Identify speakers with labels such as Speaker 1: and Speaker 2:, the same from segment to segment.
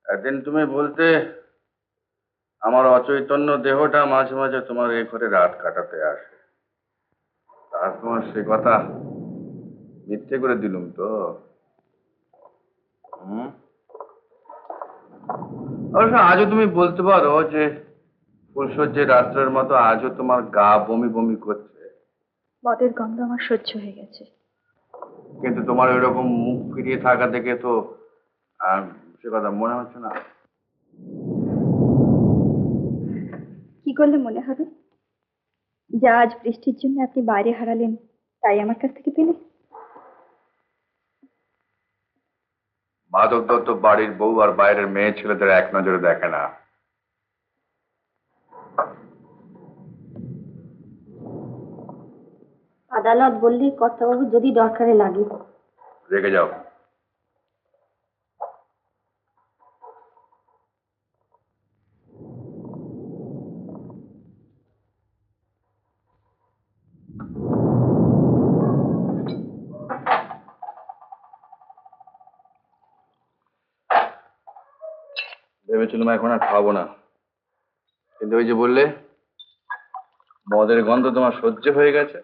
Speaker 1: একদিন তুমি বলতে আমার অচৈতন্য দেহটা মাঝে মাঝে তোমার এই ঘরে রাত কাটাতে আসে। আর তোমার সে কথা মিথ্যে করে দিলুম তো। হুম। অবশ্য আজও তুমি বলতে পারো যে ফুলসজ্জের রাত্রের মতো আজও তোমার গা বমি বমি করছে।
Speaker 2: মদের গন্ধ আমার সহ্য হয়ে গেছে।
Speaker 1: কিন্তু তোমার এরকম মুখ ফিরিয়ে থাকা দেখে তো সে কথা মনে হচ্ছে না।
Speaker 2: কি করলে মনে হবে যা আজ বৃষ্টির জন্য আপনি বাইরে হারালেন তাই আমার কাছ থেকে পেলে?
Speaker 1: মাধব দত্ত বাড়ির বউ আর বাইরের মেয়ে ছেলেদের এক নজরে দেখে না।
Speaker 2: আদালত বললেই কর্তাবাবু যদি দরকারে লাগে।
Speaker 1: রেখে যাও। ভেবেছিলাম এখন আর খাবো না, কিন্তু ওই যে বললে মদের গন্ধ তোমার সহ্য হয়ে গেছে।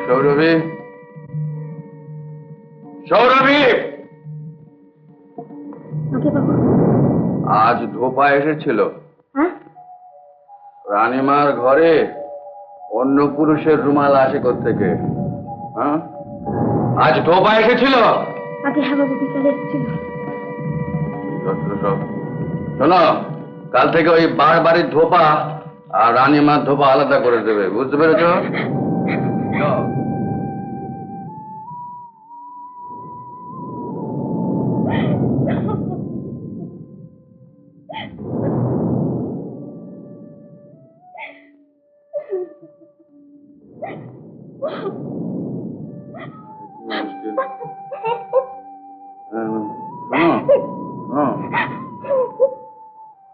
Speaker 1: সৌরভী, সৌরভী, আজ ধোপা এসেছিল। রানীমার ঘরে অন্য পুরুষের রুমাল আসে কোত্থেকে? হ্যাঁ, আজ ধোপা এসেছিল।
Speaker 2: আগে হ্যাঁ বাবু, বিকালে এসেছিল।
Speaker 1: শোনো, কাল থেকে ওই বাড়ির ধোপা আর রানীমার ধোপা আলাদা করে দেবে, বুঝতে পেরেছো?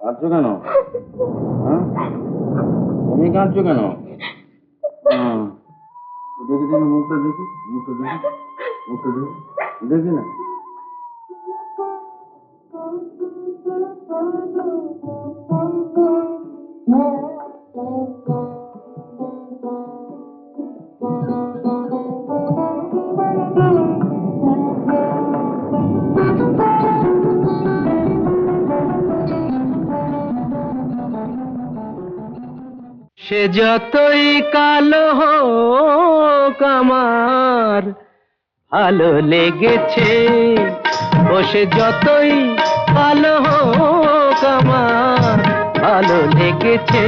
Speaker 1: কাঁদছো কেন? তুমি কাঁদছো কেন? দেখি দেখি মুখটা দেখি, মুখটা দেখি, মুখটা দেখি, দেখি না।
Speaker 3: সে যতই কালো হোক আমার ভালো লেগেছে, ও সে যতই কালো হোক আমার ভালো লেগেছে।